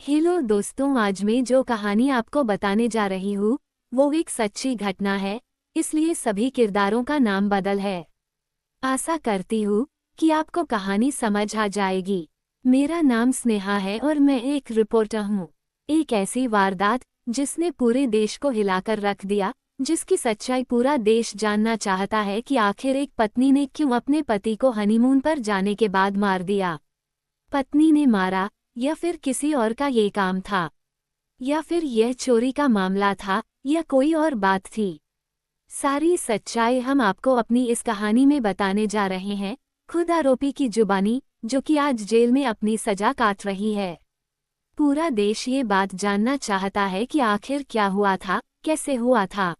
Hello दोस्तों, आज मैं जो कहानी आपको बताने जा रही हूँ वो एक सच्ची घटना है, इसलिए सभी किरदारों का नाम बदल है। आशा करती हूँ कि आपको कहानी समझ आ जाएगी। मेरा नाम स्नेहा है और मैं एक रिपोर्टर हूँ। एक ऐसी वारदात जिसने पूरे देश को हिलाकर रख दिया, जिसकी सच्चाई पूरा देश जानना चाहता है कि आखिर एक पत्नी ने क्यों अपने पति को हनीमून पर जाने के बाद मार दिया। पत्नी ने मारा या फिर किसी और का ये काम था, या फिर यह चोरी का मामला था, या कोई और बात थी। सारी सच्चाई हम आपको अपनी इस कहानी में बताने जा रहे हैं, खुद आरोपी की जुबानी, जो कि आज जेल में अपनी सजा काट रही है। पूरा देश ये बात जानना चाहता है कि आखिर क्या हुआ था, कैसे हुआ था।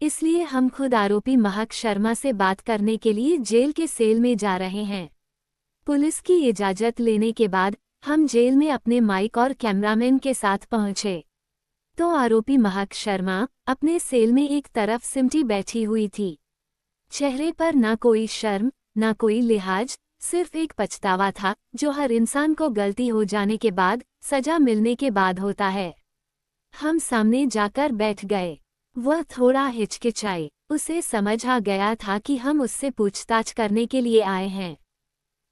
इसलिए हम खुद आरोपी महक शर्मा से बात करने के लिए जेल के सेल में जा रहे हैं। पुलिस की इजाजत लेने के बाद हम जेल में अपने माइक और कैमरामैन के साथ पहुंचे तो आरोपी महक शर्मा अपने सेल में एक तरफ सिमटी बैठी हुई थी। चेहरे पर ना कोई शर्म, ना कोई लिहाज, सिर्फ एक पछतावा था जो हर इंसान को गलती हो जाने के बाद, सजा मिलने के बाद होता है। हम सामने जाकर बैठ गए। वह थोड़ा हिचकिचाई। उसे समझ आ गया था कि हम उससे पूछताछ करने के लिए आए हैं।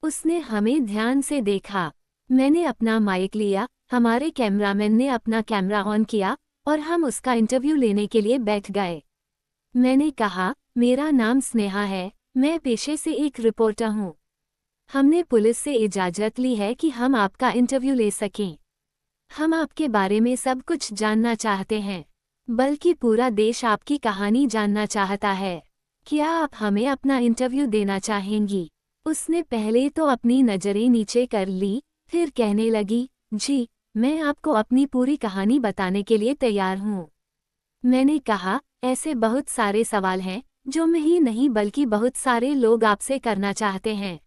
उसने हमें ध्यान से देखा। मैंने अपना माइक लिया, हमारे कैमरामैन ने अपना कैमरा ऑन किया और हम उसका इंटरव्यू लेने के लिए बैठ गए। मैंने कहा, मेरा नाम स्नेहा है, मैं पेशे से एक रिपोर्टर हूँ। हमने पुलिस से इजाज़त ली है कि हम आपका इंटरव्यू ले सकें। हम आपके बारे में सब कुछ जानना चाहते हैं, बल्कि पूरा देश आपकी कहानी जानना चाहता है। क्या आप हमें अपना इंटरव्यू देना चाहेंगी? उसने पहले तो अपनी नज़रें नीचे कर ली, फिर कहने लगी, जी, मैं आपको अपनी पूरी कहानी बताने के लिए तैयार हूँ। मैंने कहा, ऐसे बहुत सारे सवाल हैं जो मैं ही नहीं बल्कि बहुत सारे लोग आपसे करना चाहते हैं।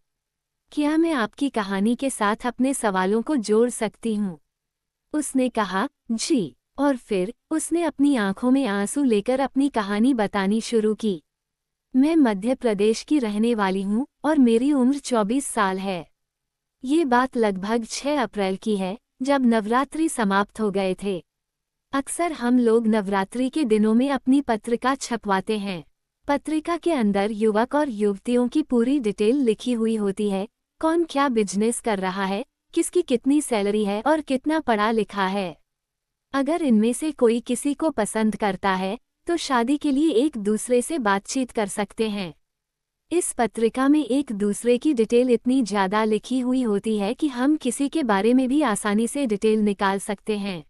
क्या मैं आपकी कहानी के साथ अपने सवालों को जोड़ सकती हूँ? उसने कहा, जी, और फिर उसने अपनी आंखों में आंसू लेकर अपनी कहानी बतानी शुरू की। मैं मध्य प्रदेश की रहने वाली हूँ और मेरी उम्र 24 साल है। ये बात लगभग 6 अप्रैल की है, जब नवरात्रि समाप्त हो गए थे। अक्सर हम लोग नवरात्रि के दिनों में अपनी पत्रिका छपवाते हैं। पत्रिका के अंदर युवक और युवतियों की पूरी डिटेल लिखी हुई होती है, कौन क्या बिजनेस कर रहा है, किसकी कितनी सैलरी है और कितना पढ़ा लिखा है। अगर इनमें से कोई किसी को पसंद करता है तो शादी के लिए एक दूसरे से बातचीत कर सकते हैं। इस पत्रिका में एक दूसरे की डिटेल इतनी ज़्यादा लिखी हुई होती है कि हम किसी के बारे में भी आसानी से डिटेल निकाल सकते हैं।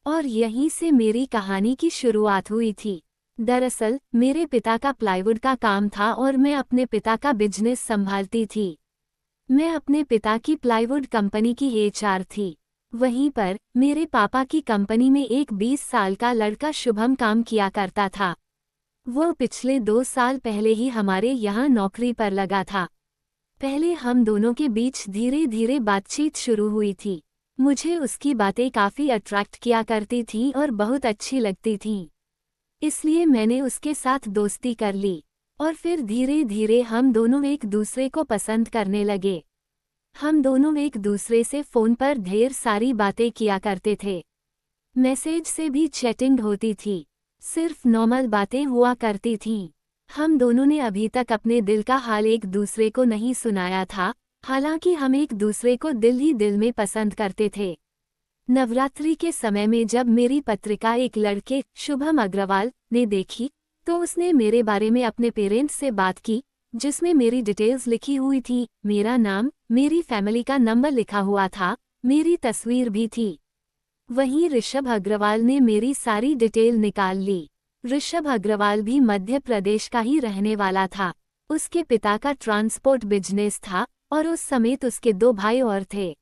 और यहीं से मेरी कहानी की शुरुआत हुई थी। दरअसल मेरे पिता का प्लाईवुड का काम था और मैं अपने पिता का बिजनेस संभालती थी। मैं अपने पिता की प्लाईवुड कंपनी की एचआर थी। वहीं पर मेरे पापा की कंपनी में एक 20 साल का लड़का शुभम काम किया करता था। वो पिछले 2 साल पहले ही हमारे यहाँ नौकरी पर लगा था। पहले हम दोनों के बीच धीरे धीरे बातचीत शुरू हुई थी। मुझे उसकी बातें काफ़ी अट्रैक्ट किया करती थी और बहुत अच्छी लगती थीं। इसलिए मैंने उसके साथ दोस्ती कर ली और फिर धीरे धीरे हम दोनों एक दूसरे को पसंद करने लगे। हम दोनों एक दूसरे से फ़ोन पर ढेर सारी बातें किया करते थे। मैसेज से भी चैटिंग होती थी, सिर्फ नॉर्मल बातें हुआ करती थीं। हम दोनों ने अभी तक अपने दिल का हाल एक दूसरे को नहीं सुनाया था, हालांकि हम एक दूसरे को दिल ही दिल में पसंद करते थे। नवरात्रि के समय में जब मेरी पत्रिका एक लड़के, शुभम अग्रवाल, ने देखी तो उसने मेरे बारे में अपने पेरेंट्स से बात की, जिसमें मेरी डिटेल्स लिखी हुई थी, मेरा नाम, मेरी फैमिली का नंबर लिखा हुआ था, मेरी तस्वीर भी थी। वहीं ऋषभ अग्रवाल ने मेरी सारी डिटेल निकाल ली। ऋषभ अग्रवाल भी मध्य प्रदेश का ही रहने वाला था। उसके पिता का ट्रांसपोर्ट बिजनेस था और उस समेत उसके 2 भाई और थे।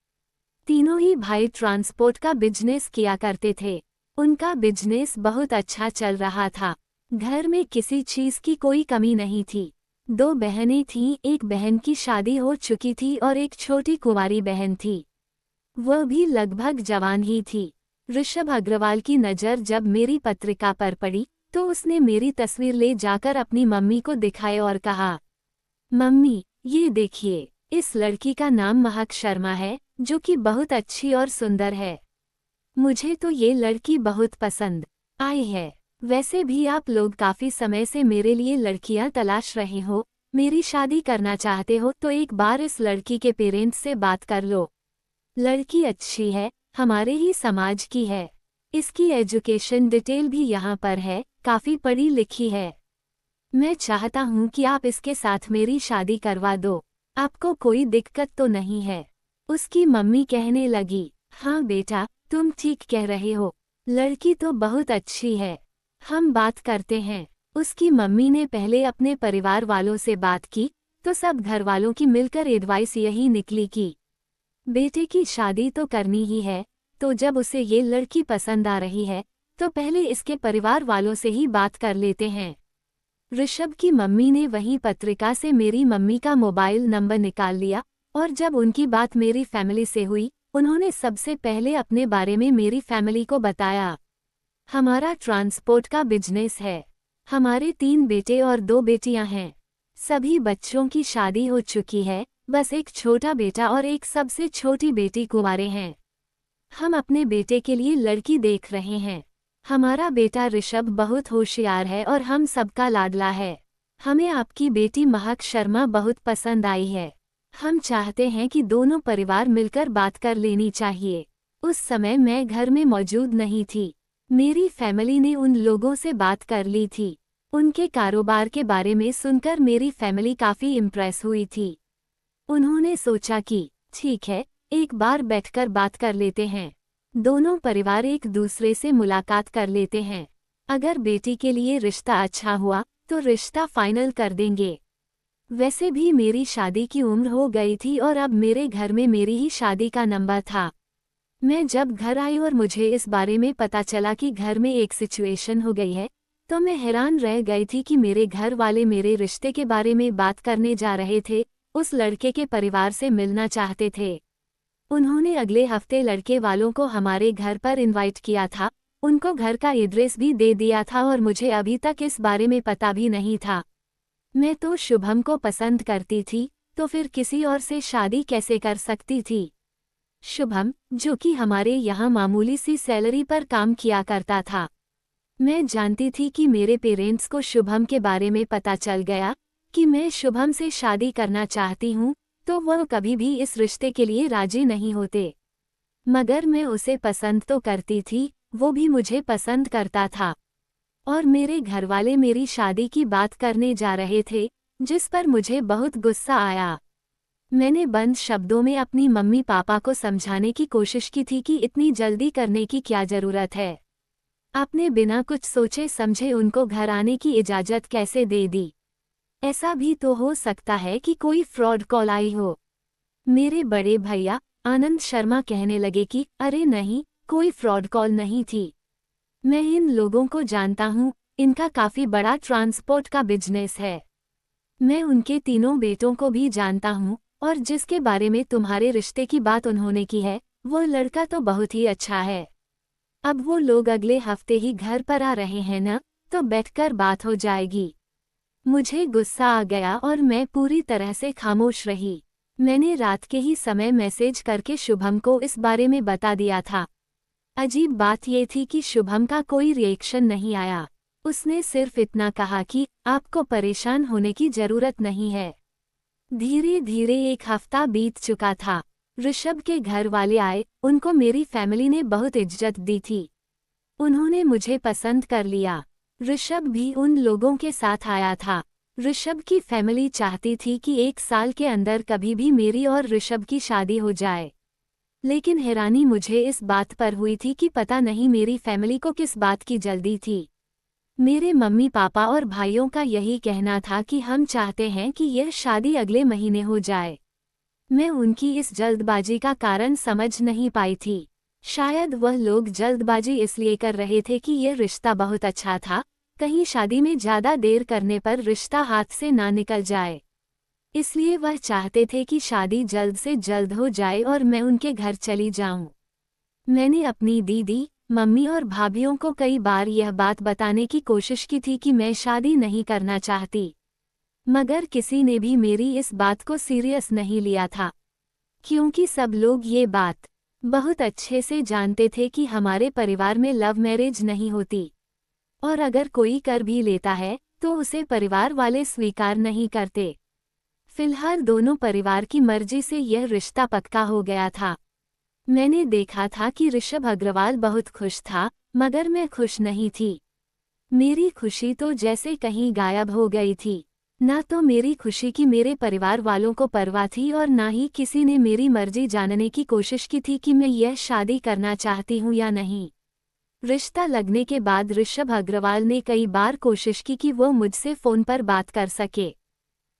तीनों ही भाई ट्रांसपोर्ट का बिजनेस किया करते थे। उनका बिजनेस बहुत अच्छा चल रहा था। घर में किसी चीज़ की कोई कमी नहीं थी। 2 बहनें थीं, एक बहन की शादी हो चुकी थी और एक छोटी कुंवारी बहन थी। वह भी लगभग जवान ही थी। ऋषभ अग्रवाल की नज़र जब मेरी पत्रिका पर पड़ी तो उसने मेरी तस्वीर ले जाकर अपनी मम्मी को दिखाई और कहा, मम्मी, ये देखिए, इस लड़की का नाम महक शर्मा है, जो कि बहुत अच्छी और सुंदर है। मुझे तो ये लड़की बहुत पसंद आई है। वैसे भी आप लोग काफी समय से मेरे लिए लड़कियां तलाश रहे हो, मेरी शादी करना चाहते हो तो एक बार इस लड़की के पेरेंट्स से बात कर लो। लड़की अच्छी है, हमारे ही समाज की है। इसकी एजुकेशन डिटेल भी यहाँ पर है, काफी पढ़ी लिखी है। मैं चाहता हूँ कि आप इसके साथ मेरी शादी करवा दो। आपको कोई दिक्कत तो नहीं है? उसकी मम्मी कहने लगी, हाँ बेटा, तुम ठीक कह रहे हो, लड़की तो बहुत अच्छी है, हम बात करते हैं। उसकी मम्मी ने पहले अपने परिवार वालों से बात की तो सब घर वालों की मिलकर एडवाइस यही निकली कि बेटे की शादी तो करनी ही है, तो जब उसे ये लड़की पसंद आ रही है तो पहले इसके परिवार वालों से ही बात कर लेते हैं। ऋषभ की मम्मी ने वही पत्रिका से मेरी मम्मी का मोबाइल नंबर निकाल लिया और जब उनकी बात मेरी फैमिली से हुई, उन्होंने सबसे पहले अपने बारे में मेरी फैमिली को बताया। हमारा ट्रांसपोर्ट का बिजनेस है, हमारे 3 बेटे और 2 बेटियां हैं। सभी बच्चों की शादी हो चुकी है, बस एक छोटा बेटा और एक सबसे छोटी बेटी कुंवारे हैं। हम अपने बेटे के लिए लड़की देख रहे हैं। हमारा बेटा ऋषभ बहुत होशियार है और हम सबका लाडला है। हमें आपकी बेटी महक शर्मा बहुत पसंद आई है। हम चाहते हैं कि दोनों परिवार मिलकर बात कर लेनी चाहिए। उस समय मैं घर में मौजूद नहीं थी। मेरी फैमिली ने उन लोगों से बात कर ली थी। उनके कारोबार के बारे में सुनकर मेरी फैमिली काफी इम्प्रेस हुई थी। उन्होंने सोचा कि ठीक है, एक बार बैठकर बात कर लेते हैं। दोनों परिवार एक दूसरे से मुलाकात कर लेते हैं। अगर बेटी के लिए रिश्ता अच्छा हुआ तो रिश्ता फाइनल कर देंगे। वैसे भी मेरी शादी की उम्र हो गई थी और अब मेरे घर में मेरी ही शादी का नंबर था। मैं जब घर आई और मुझे इस बारे में पता चला कि घर में एक सिचुएशन हो गई है, तो मैं हैरान रह गई थी कि मेरे घर वाले मेरे रिश्ते के बारे में बात करने जा रहे थे, उस लड़के के परिवार से मिलना चाहते थे। उन्होंने अगले हफ्ते लड़के वालों को हमारे घर पर इनवाइट किया था, उनको घर का एड्रेस भी दे दिया था और मुझे अभी तक इस बारे में पता भी नहीं था। मैं तो शुभम को पसंद करती थी, तो फिर किसी और से शादी कैसे कर सकती थी। शुभम, जो कि हमारे यहाँ मामूली सी सैलरी पर काम किया करता था। मैं जानती थी कि मेरे पेरेंट्स को शुभम के बारे में पता चल गया कि मैं शुभम से शादी करना चाहती हूँ, तो वह कभी भी इस रिश्ते के लिए राजी नहीं होते। मगर मैं उसे पसंद तो करती थी, वो भी मुझे पसंद करता था। और मेरे घरवाले मेरी शादी की बात करने जा रहे थे, जिस पर मुझे बहुत गुस्सा आया। मैंने बंद शब्दों में अपनी मम्मी पापा को समझाने की कोशिश की थी कि इतनी जल्दी करने की क्या जरूरत है। आपने बिना कुछ सोचे समझे उनको घर आने की इजाज़त कैसे दे दी? ऐसा भी तो हो सकता है कि कोई फ्रॉड कॉल आई हो। मेरे बड़े भैया आनंद शर्मा कहने लगे कि अरे नहीं, कोई फ्रॉड कॉल नहीं थी। मैं इन लोगों को जानता हूँ, इनका काफ़ी बड़ा ट्रांसपोर्ट का बिजनेस है। मैं उनके तीनों बेटों को भी जानता हूँ और जिसके बारे में तुम्हारे रिश्ते की बात उन्होंने की है, वो लड़का तो बहुत ही अच्छा है। अब वो लोग अगले हफ्ते ही घर पर आ रहे हैं ना, तो बैठकर बात हो जाएगी। मुझे गुस्सा आ गया और मैं पूरी तरह से खामोश रही। मैंने रात के ही समय मैसेज करके शुभम को इस बारे में बता दिया था। अजीब बात ये थी कि शुभम का कोई रिएक्शन नहीं आया। उसने सिर्फ इतना कहा कि आपको परेशान होने की जरूरत नहीं है। धीरे धीरे एक हफ्ता बीत चुका था। ऋषभ के घर वाले आए, उनको मेरी फैमिली ने बहुत इज्जत दी थी। उन्होंने मुझे पसंद कर लिया। ऋषभ भी उन लोगों के साथ आया था। ऋषभ की फैमिली चाहती थी कि 1 साल के अंदर कभी भी मेरी और ऋषभ की शादी हो जाए। लेकिन हैरानी मुझे इस बात पर हुई थी कि पता नहीं मेरी फैमिली को किस बात की जल्दी थी। मेरे मम्मी पापा और भाइयों का यही कहना था कि हम चाहते हैं कि यह शादी अगले महीने हो जाए। मैं उनकी इस जल्दबाजी का कारण समझ नहीं पाई थी। शायद वह लोग जल्दबाजी इसलिए कर रहे थे कि यह रिश्ता बहुत अच्छा था, कहीं शादी में ज़्यादा देर करने पर रिश्ता हाथ से ना निकल जाए। इसलिए वह चाहते थे कि शादी जल्द से जल्द हो जाए और मैं उनके घर चली जाऊं। मैंने अपनी दीदी, मम्मी और भाभियों को कई बार यह बात बताने की कोशिश की थी कि मैं शादी नहीं करना चाहती, मगर किसी ने भी मेरी इस बात को सीरियस नहीं लिया था, क्योंकि सब लोग ये बात बहुत अच्छे से जानते थे कि हमारे परिवार में लव मैरिज नहीं होती, और अगर कोई कर भी लेता है तो उसे परिवार वाले स्वीकार नहीं करते। फिलहाल दोनों परिवार की मर्जी से यह रिश्ता पक्का हो गया था। मैंने देखा था कि ऋषभ अग्रवाल बहुत खुश था, मगर मैं खुश नहीं थी। मेरी खुशी तो जैसे कहीं गायब हो गई थी। ना तो मेरी खुशी की मेरे परिवार वालों को परवाह थी और ना ही किसी ने मेरी मर्जी जानने की कोशिश की थी कि मैं यह शादी करना चाहती हूँ या नहीं। रिश्ता लगने के बाद ऋषभ अग्रवाल ने कई बार कोशिश की कि वो मुझसे फ़ोन पर बात कर सके।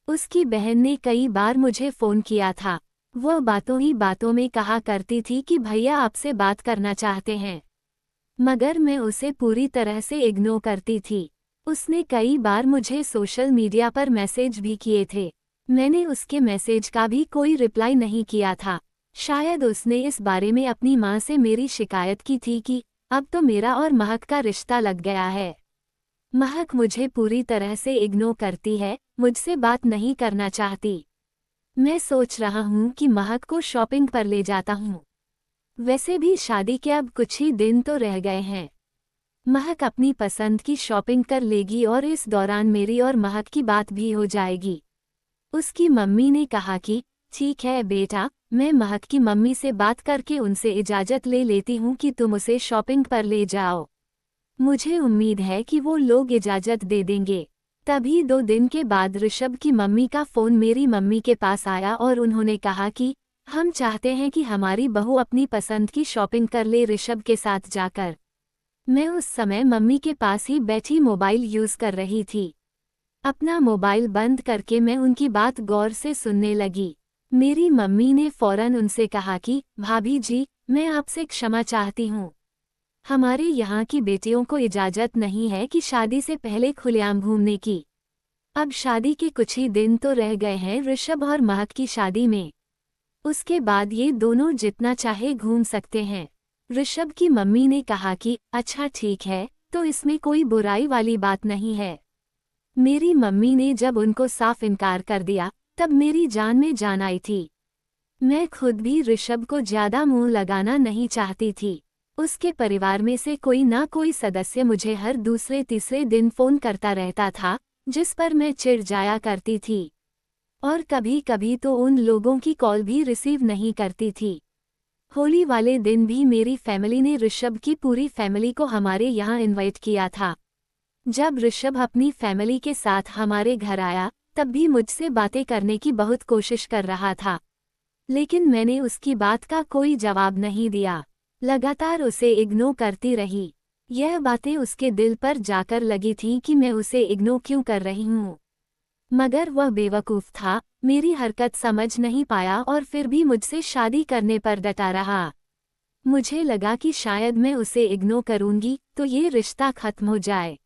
उसकी बहन ने कई बार मुझे फ़ोन किया था। वो बातों ही बातों में कहा करती थी कि भैया आपसे बात करना चाहते हैं, मगर मैं उसे पूरी तरह से इग्नोर करती थी। उसने कई बार मुझे सोशल मीडिया पर मैसेज भी किए थे। मैंने उसके मैसेज का भी कोई रिप्लाई नहीं किया था। शायद उसने इस बारे में अपनी माँ से मेरी शिकायत की थी कि अब तो मेरा और महक का रिश्ता लग गया है। महक मुझे पूरी तरह से इग्नोर करती है, मुझसे बात नहीं करना चाहती। मैं सोच रहा हूँ कि महक को शॉपिंग पर ले जाता हूँ। वैसे भी शादी के अब कुछ ही दिन तो रह गए हैं। महक अपनी पसंद की शॉपिंग कर लेगी और इस दौरान मेरी और महक की बात भी हो जाएगी। उसकी मम्मी ने कहा कि ठीक है बेटा, मैं महक की मम्मी से बात करके उनसे इजाज़त ले लेती हूँ कि तुम उसे शॉपिंग पर ले जाओ। मुझे उम्मीद है कि वो लोग इजाज़त दे देंगे। तभी 2 दिन के बाद ऋषभ की मम्मी का फ़ोन मेरी मम्मी के पास आया और उन्होंने कहा कि हम चाहते हैं कि हमारी बहू अपनी पसंद की शॉपिंग कर ले ऋषभ के साथ जाकर। मैं उस समय मम्मी के पास ही बैठी मोबाइल यूज़ कर रही थी। अपना मोबाइल बंद करके मैं उनकी बात गौर से सुनने लगी। मेरी मम्मी ने फ़ौरन उनसे कहा कि भाभी जी, मैं आपसे क्षमा चाहती हूँ। हमारे यहाँ की बेटियों को इजाज़त नहीं है कि शादी से पहले खुलेआम घूमने की। अब शादी के कुछ ही दिन तो रह गए हैं ऋषभ और महक की शादी में। उसके बाद ये दोनों जितना चाहे घूम सकते हैं। ऋषभ की मम्मी ने कहा कि अच्छा ठीक है, तो इसमें कोई बुराई वाली बात नहीं है। मेरी मम्मी ने जब उनको साफ इनकार कर दिया, तब मेरी जान में जान आई थी। मैं खुद भी ऋषभ को ज़्यादा मुंह लगाना नहीं चाहती थी। उसके परिवार में से कोई ना कोई सदस्य मुझे हर दूसरे तीसरे दिन फ़ोन करता रहता था, जिस पर मैं चिढ़ जाया करती थी। और कभी कभी तो उन लोगों की कॉल भी रिसीव नहीं करती थी। होली वाले दिन भी मेरी फैमिली ने ऋषभ की पूरी फैमिली को हमारे यहाँ इनवाइट किया था। जब ऋषभ अपनी फैमिली के साथ हमारे घर आया, तब भी मुझसे बातें करने की बहुत कोशिश कर रहा था, लेकिन मैंने उसकी बात का कोई जवाब नहीं दिया। लगातार उसे इग्नोर करती रही। यह बातें उसके दिल पर जाकर लगी थीं कि मैं उसे इग्नोर क्यों कर रही हूँ। मगर वह बेवकूफ़ था, मेरी हरकत समझ नहीं पाया और फिर भी मुझसे शादी करने पर डटा रहा। मुझे लगा कि शायद मैं उसे इग्नोर करूँगी तो ये रिश्ता खत्म हो जाए।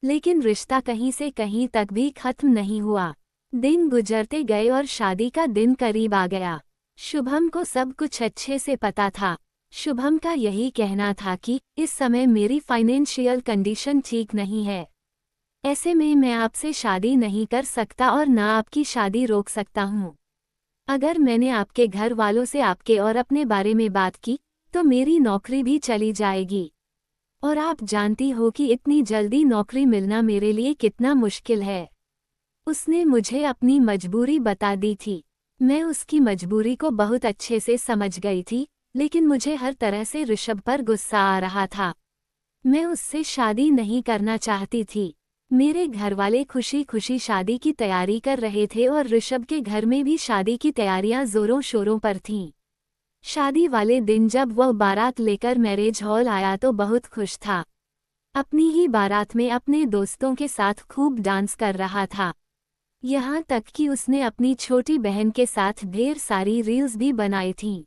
लेकिन रिश्ता कहीं से कहीं तक भी खत्म नहीं हुआ। दिन गुजरते गए और शादी का दिन करीब आ गया। शुभम को सब कुछ अच्छे से पता था। शुभम का यही कहना था कि इस समय मेरी फाइनेंशियल कंडीशन ठीक नहीं है। ऐसे में मैं आपसे शादी नहीं कर सकता और ना आपकी शादी रोक सकता हूँ। अगर मैंने आपके घर वालों से आपके और अपने बारे में बात की, तो मेरी नौकरी भी चली जाएगी। और आप जानती हो कि इतनी जल्दी नौकरी मिलना मेरे लिए कितना मुश्किल है। उसने मुझे अपनी मजबूरी बता दी थी। मैं उसकी मजबूरी को बहुत अच्छे से समझ गई थी, लेकिन मुझे हर तरह से ऋषभ पर गुस्सा आ रहा था। मैं उससे शादी नहीं करना चाहती थी। मेरे घरवाले खुशी खुशी शादी की तैयारी कर रहे थे और ऋषभ के घर में भी शादी की तैयारियां जोरों शोरों पर थीं। शादी वाले दिन जब वह बारात लेकर मैरिज हॉल आया तो बहुत खुश था। अपनी ही बारात में अपने दोस्तों के साथ खूब डांस कर रहा था। यहाँ तक कि उसने अपनी छोटी बहन के साथ ढेर सारी रील्स भी बनाई थीं।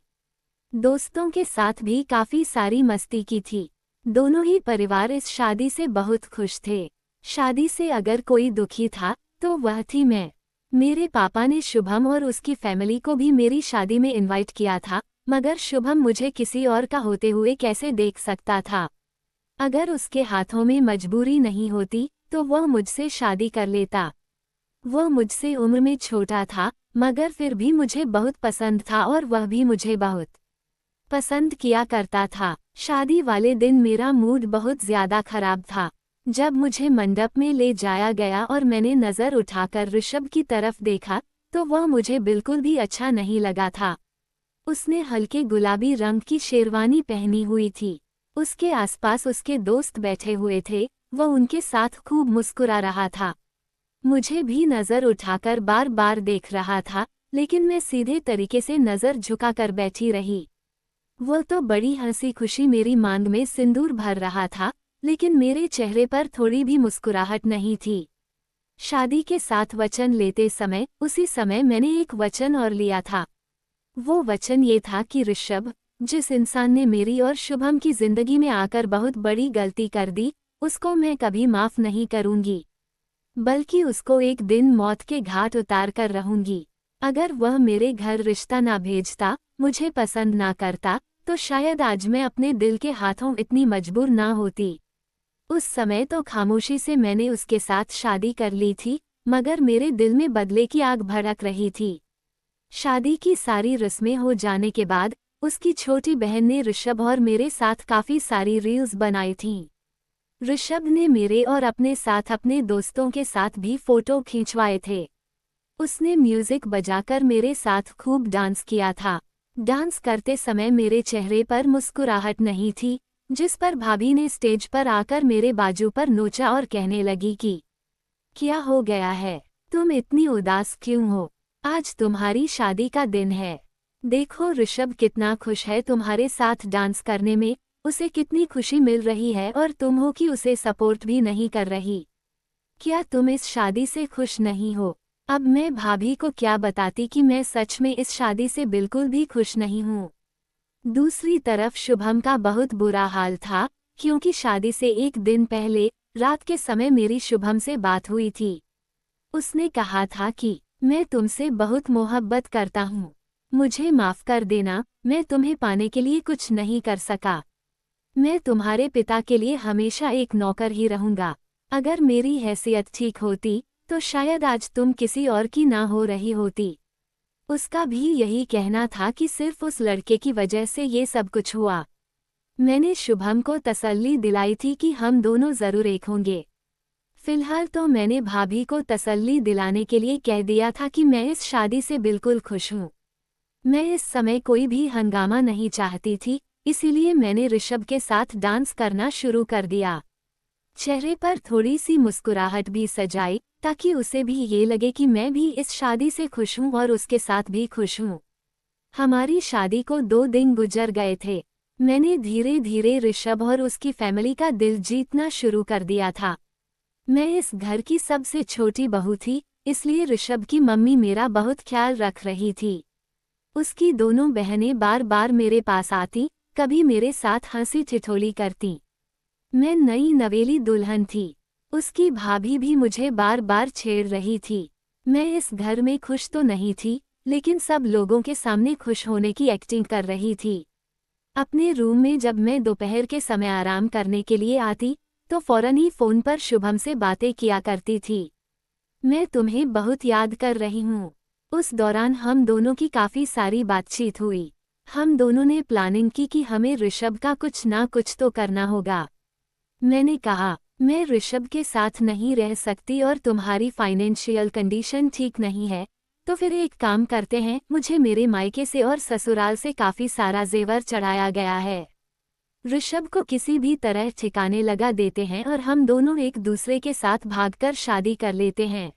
दोस्तों के साथ भी काफ़ी सारी मस्ती की थी। दोनों ही परिवार इस शादी से बहुत खुश थे। शादी से अगर कोई दुखी था, तो वह थी मैं। मेरे पापा ने शुभम और उसकी फैमिली को भी मेरी शादी में इनवाइट किया था, मगर शुभम मुझे किसी और का होते हुए कैसे देख सकता था। अगर उसके हाथों में मजबूरी नहीं होती, तो वह मुझसे शादी कर लेता। वह मुझसे उम्र में छोटा था, मगर फिर भी मुझे बहुत पसंद था और वह भी मुझे बहुत। पसंद किया करता था। शादी वाले दिन मेरा मूड बहुत ज्यादा खराब था। जब मुझे मंडप में ले जाया गया और मैंने नजर उठाकर ऋषभ की तरफ देखा तो वह मुझे बिल्कुल भी अच्छा नहीं लगा था। उसने हल्के गुलाबी रंग की शेरवानी पहनी हुई थी। उसके आसपास उसके दोस्त बैठे हुए थे, वह उनके साथ खूब मुस्कुरा रहा था। मुझे भी नजर उठाकर बार बार देख रहा था, लेकिन मैं सीधे तरीके से नजर झुकाकर बैठी रही। वो तो बड़ी हंसी खुशी मेरी मांग में सिंदूर भर रहा था, लेकिन मेरे चेहरे पर थोड़ी भी मुस्कुराहट नहीं थी। शादी के साथ वचन लेते समय उसी समय मैंने एक वचन और लिया था। वो वचन ये था कि ऋषभ, जिस इंसान ने मेरी और शुभम की जिंदगी में आकर बहुत बड़ी गलती कर दी, उसको मैं कभी माफ नहीं करूंगी, बल्कि उसको एक दिन मौत के घाट उतार कर रहूंगी। अगर वह मेरे घर रिश्ता ना भेजता, मुझे पसंद ना करता, तो शायद आज मैं अपने दिल के हाथों इतनी मजबूर ना होती। उस समय तो खामोशी से मैंने उसके साथ शादी कर ली थी, मगर मेरे दिल में बदले की आग भड़क रही थी। शादी की सारी रस्में हो जाने के बाद उसकी छोटी बहन ने ऋषभ और मेरे साथ काफ़ी सारी रील्स बनाई थीं। ऋषभ ने मेरे और अपने साथ अपने दोस्तों के साथ भी फोटो खिंचवाए थे। उसने म्यूजिक बजाकर मेरे साथ खूब डांस किया था। डांस करते समय मेरे चेहरे पर मुस्कुराहट नहीं थी, जिस पर भाभी ने स्टेज पर आकर मेरे बाजू पर नोचा और कहने लगी कि क्या हो गया है, तुम इतनी उदास क्यों हो? आज तुम्हारी शादी का दिन है। देखो ऋषभ कितना खुश है तुम्हारे साथ डांस करने में, उसे कितनी खुशी मिल रही है और तुम हो कि उसे सपोर्ट भी नहीं कर रही। क्या तुम इस शादी से खुश नहीं हो? अब मैं भाभी को क्या बताती कि मैं सच में इस शादी से बिल्कुल भी खुश नहीं हूँ। दूसरी तरफ शुभम का बहुत बुरा हाल था, क्योंकि शादी से एक दिन पहले रात के समय मेरी शुभम से बात हुई थी। उसने कहा था कि मैं तुमसे बहुत मोहब्बत करता हूँ, मुझे माफ कर देना, मैं तुम्हें पाने के लिए कुछ नहीं कर सका। मैं तुम्हारे पिता के लिए हमेशा एक नौकर ही रहूंगा। अगर मेरी हैसियत ठीक होती तो शायद आज तुम किसी और की ना हो रही होती। उसका भी यही कहना था कि सिर्फ उस लड़के की वजह से ये सब कुछ हुआ। मैंने शुभम को तसल्ली दिलाई थी कि हम दोनों जरूर एक होंगे। फिलहाल तो मैंने भाभी को तसल्ली दिलाने के लिए कह दिया था कि मैं इस शादी से बिल्कुल खुश हूँ। मैं इस समय कोई भी हंगामा नहीं चाहती थी, इसीलिए मैंने ऋषभ के साथ डांस करना शुरू कर दिया। चेहरे पर थोड़ी सी मुस्कुराहट भी सजाई, ताकि उसे भी ये लगे कि मैं भी इस शादी से खुश हूँ और उसके साथ भी खुश हूँ। हमारी शादी को 2 दिन गुजर गए थे। मैंने धीरे धीरे ऋषभ और उसकी फैमिली का दिल जीतना शुरू कर दिया था। मैं इस घर की सबसे छोटी बहू थी, इसलिए ऋषभ की मम्मी मेरा बहुत ख्याल रख रही थी। उसकी दोनों बहनें बार बार मेरे पास आती, कभी मेरे साथ हंसी ठिठोली करती। मैं नई नवेली दुल्हन थी। उसकी भाभी भी मुझे बार बार छेड़ रही थी। मैं इस घर में खुश तो नहीं थी, लेकिन सब लोगों के सामने खुश होने की एक्टिंग कर रही थी। अपने रूम में जब मैं दोपहर के समय आराम करने के लिए आती, तो फौरन ही फ़ोन पर शुभम से बातें किया करती थी। मैं तुम्हें बहुत याद कर रही हूँ। उस दौरान हम दोनों की काफ़ी सारी बातचीत हुई। हम दोनों ने प्लानिंग की कि हमें ऋषभ का कुछ ना कुछ तो करना होगा। मैंने कहा, मैं ऋषभ के साथ नहीं रह सकती और तुम्हारी फाइनेंशियल कंडीशन ठीक नहीं है, तो फिर एक काम करते हैं, मुझे मेरे मायके से और ससुराल से काफ़ी सारा जेवर चढ़ाया गया है। ऋषभ को किसी भी तरह ठिकाने लगा देते हैं और हम दोनों एक दूसरे के साथ भागकर शादी कर लेते हैं।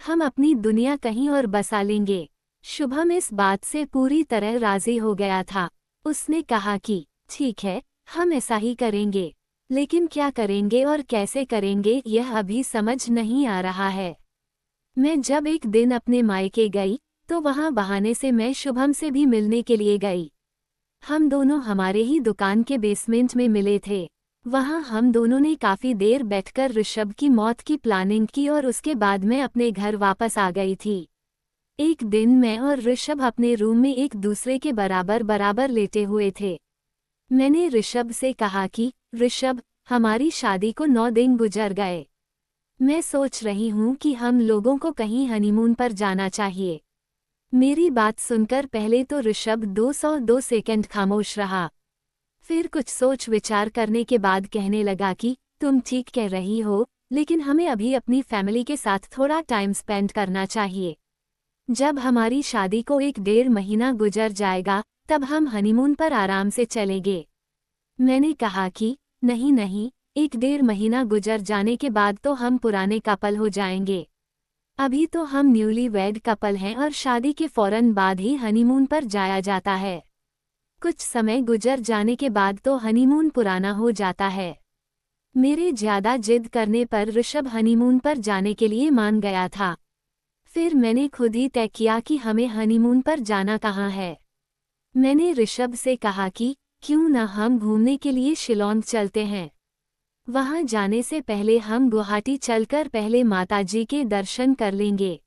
हम अपनी दुनिया कहीं और बसा लेंगे। शुभम इस बात से पूरी तरह राजी हो गया था। उसने कहा कि ठीक है, हम ऐसा ही करेंगे, लेकिन क्या करेंगे और कैसे करेंगे यह अभी समझ नहीं आ रहा है। मैं जब एक दिन अपने मायके गई, तो वहां बहाने से मैं शुभम से भी मिलने के लिए गई। हम दोनों हमारे ही दुकान के बेसमेंट में मिले थे। वहां हम दोनों ने काफ़ी देर बैठकर ऋषभ की मौत की प्लानिंग की और उसके बाद मैं अपने घर वापस आ गई थी। एक दिन मैं और ऋषभ अपने रूम में एक दूसरे के बराबर बराबर लेटे हुए थे। मैंने ऋषभ से कहा कि ऋषभ, हमारी शादी को 9 दिन गुजर गए। मैं सोच रही हूँ कि हम लोगों को कहीं हनीमून पर जाना चाहिए। मेरी बात सुनकर पहले तो ऋषभ 202 सेकंड खामोश रहा। फिर कुछ सोच विचार करने के बाद कहने लगा कि तुम ठीक कह रही हो, लेकिन हमें अभी अपनी फैमिली के साथ थोड़ा टाइम स्पेंड करना चाहिए। जब हमारी शादी को 1-1.5 महीना गुजर जाएगा, तब हम हनीमून पर आराम से चलेंगे। मैंने कहा कि नहीं नहीं, 1-1.5 महीना गुजर जाने के बाद तो हम पुराने कपल हो जाएंगे। अभी तो हम न्यूली वेड कपल हैं और शादी के फौरन बाद ही हनीमून पर जाया जाता है। कुछ समय गुजर जाने के बाद तो हनीमून पुराना हो जाता है। मेरे ज्यादा जिद करने पर ऋषभ हनीमून पर जाने के लिए मान गया था। फिर मैंने खुद ही तय किया कि हमें हनीमून पर जाना कहाँ है। मैंने ऋषभ से कहा कि क्यों न हम घूमने के लिए शिलोंग चलते हैं। वहां जाने से पहले हम गुवाहाटी चलकर पहले माताजी के दर्शन कर लेंगे।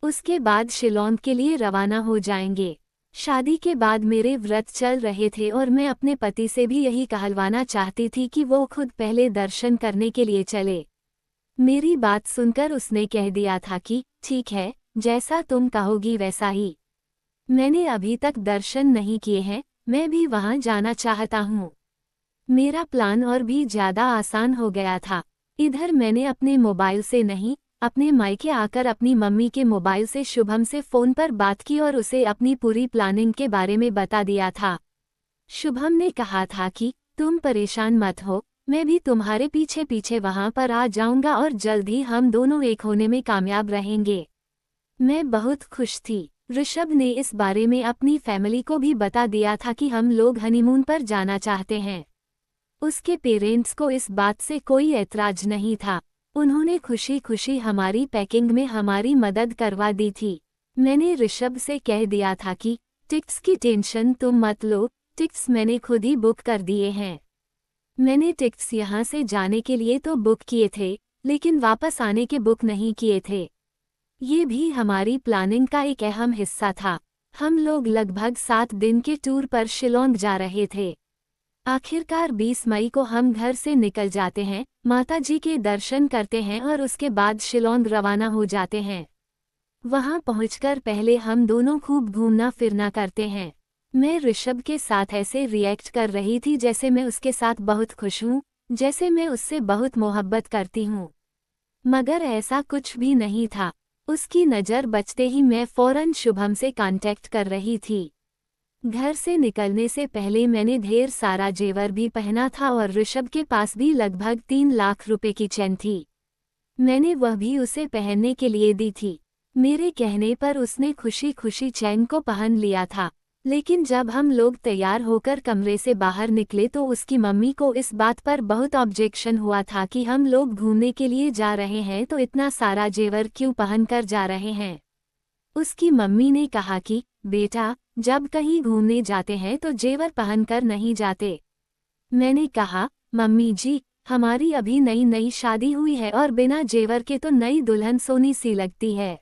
उसके बाद शिलोंग के लिए रवाना हो जाएंगे। शादी के बाद मेरे व्रत चल रहे थे और मैं अपने पति से भी यही कहलवाना चाहती थी कि वो खुद पहले दर्शन करने के लिए चले। मेरी बात सुनकर उसने कह दिया था कि ठीक है, जैसा तुम कहोगी वैसा ही। मैंने अभी तक दर्शन नहीं किए हैं, मैं भी वहां जाना चाहता हूँ। मेरा प्लान और भी ज्यादा आसान हो गया था। इधर मैंने अपने मोबाइल से नहीं, अपने मायके आकर अपनी मम्मी के मोबाइल से शुभम से फोन पर बात की और उसे अपनी पूरी प्लानिंग के बारे में बता दिया था। शुभम ने कहा था कि तुम परेशान मत हो, मैं भी तुम्हारे पीछे पीछे वहां पर आ जाऊंगा और जल्द ही हम दोनों एक होने में कामयाब रहेंगे। मैं बहुत खुश थी। ऋषभ ने इस बारे में अपनी फैमिली को भी बता दिया था कि हम लोग हनीमून पर जाना चाहते हैं। उसके पेरेंट्स को इस बात से कोई ऐतराज नहीं था। उन्होंने खुशी खुशी हमारी पैकिंग में हमारी मदद करवा दी थी। मैंने ऋषभ से कह दिया था कि टिकट्स की टेंशन तुम मत लो, टिकट्स मैंने खुद ही बुक कर दिए हैं। मैंने टिकट्स यहाँ से जाने के लिए तो बुक किए थे, लेकिन वापस आने के बुक नहीं किए थे। ये भी हमारी प्लानिंग का एक अहम हिस्सा था। हम लोग लगभग 7 दिन के टूर पर शिलोंग जा रहे थे। आखिरकार 20 मई को हम घर से निकल जाते हैं, माताजी के दर्शन करते हैं और उसके बाद शिलोंग रवाना हो जाते हैं। वहां पहुंचकर पहले हम दोनों खूब घूमना फिरना करते हैं। मैं ऋषभ के साथ ऐसे रिएक्ट कर रही थी जैसे मैं उसके साथ बहुत खुश हूँ, जैसे मैं उससे बहुत मोहब्बत करती हूँ। मगर ऐसा कुछ भी नहीं था। उसकी नज़र बचते ही मैं फौरन शुभम से कांटेक्ट कर रही थी। घर से निकलने से पहले मैंने ढेर सारा जेवर भी पहना था और ऋषभ के पास भी लगभग 3 लाख रुपए की चेन थी। मैंने वह भी उसे पहनने के लिए दी थी। मेरे कहने पर उसने खुशी खुशी चेन को पहन लिया था। लेकिन जब हम लोग तैयार होकर कमरे से बाहर निकले तो उसकी मम्मी को इस बात पर बहुत ऑब्जेक्शन हुआ था कि हम लोग घूमने के लिए जा रहे हैं तो इतना सारा जेवर क्यों पहन कर जा रहे हैं। उसकी मम्मी ने कहा कि बेटा, जब कहीं घूमने जाते हैं तो जेवर पहनकर नहीं जाते। मैंने कहा, मम्मी जी, हमारी अभी नई नई शादी हुई है और बिना जेवर के तो नई दुल्हन सोनी सी लगती है।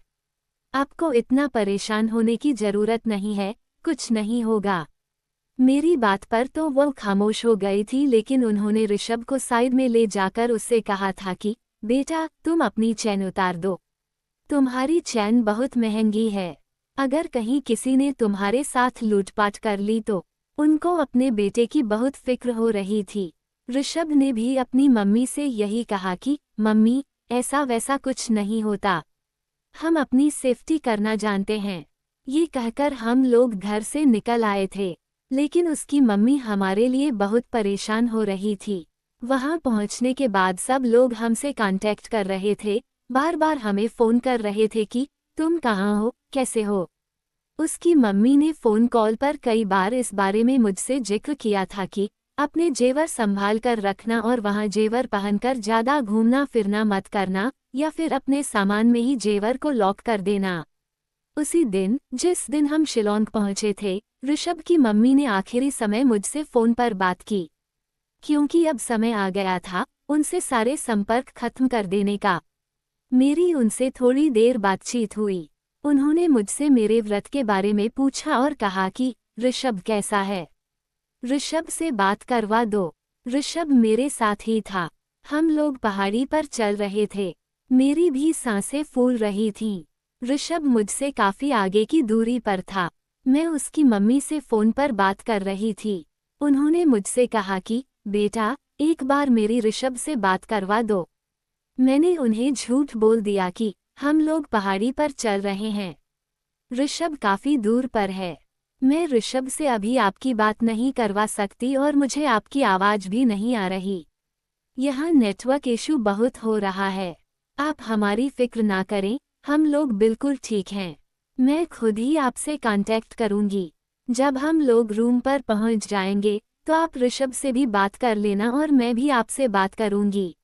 आपको इतना परेशान होने की जरूरत नहीं है, कुछ नहीं होगा। मेरी बात पर तो वो खामोश हो गई थी, लेकिन उन्होंने ऋषभ को साइड में ले जाकर उससे कहा था कि बेटा, तुम अपनी चैन उतार दो। तुम्हारी चैन बहुत महंगी है। अगर कहीं किसी ने तुम्हारे साथ लूटपाट कर ली तो। उनको अपने बेटे की बहुत फिक्र हो रही थी। ऋषभ ने भी अपनी मम्मी से यही कहा कि मम्मी, ऐसा वैसा कुछ नहीं होता, हम अपनी सेफ्टी करना जानते हैं। ये कहकर हम लोग घर से निकल आए थे, लेकिन उसकी मम्मी हमारे लिए बहुत परेशान हो रही थी। वहां पहुंचने के बाद सब लोग हमसे कांटेक्ट कर रहे थे, बार बार हमें फ़ोन कर रहे थे कि तुम कहाँ हो, कैसे हो। उसकी मम्मी ने फ़ोन कॉल पर कई बार इस बारे में मुझसे जिक्र किया था कि अपने जेवर संभाल कर रखना और वहाँ जेवर पहनकर ज़्यादा घूमना फिरना मत करना, या फिर अपने सामान में ही जेवर को लॉक कर देना। उसी दिन, जिस दिन हम शिलोंग पहुंचे थे, ऋषभ की मम्मी ने आखिरी समय मुझसे फ़ोन पर बात की, क्योंकि अब समय आ गया था उनसे सारे संपर्क खत्म कर देने का। मेरी उनसे थोड़ी देर बातचीत हुई। उन्होंने मुझसे मेरे व्रत के बारे में पूछा और कहा कि ऋषभ कैसा है, ऋषभ से बात करवा दो। ऋषभ मेरे साथ ही था। हम लोग पहाड़ी पर चल रहे थे। मेरी भी सांसें फूल रही थीं। ऋषभ मुझसे काफी आगे की दूरी पर था। मैं उसकी मम्मी से फोन पर बात कर रही थी। उन्होंने मुझसे कहा कि बेटा, एक बार मेरी ऋषभ से बात करवा दो। मैंने उन्हें झूठ बोल दिया कि हम लोग पहाड़ी पर चल रहे हैं। ऋषभ काफी दूर पर है। मैं ऋषभ से अभी आपकी बात नहीं करवा सकती और मुझे आपकी आवाज भी नहीं आ रही। यहाँ नेटवर्क इशू बहुत हो रहा है। आप हमारी फिक्र ना करें, हम लोग बिल्कुल ठीक हैं। मैं खुद ही आपसे कांटेक्ट करूंगी। जब हम लोग रूम पर पहुंच जाएंगे तो आप ऋषभ से भी बात कर लेना और मैं भी आपसे बात करूंगी।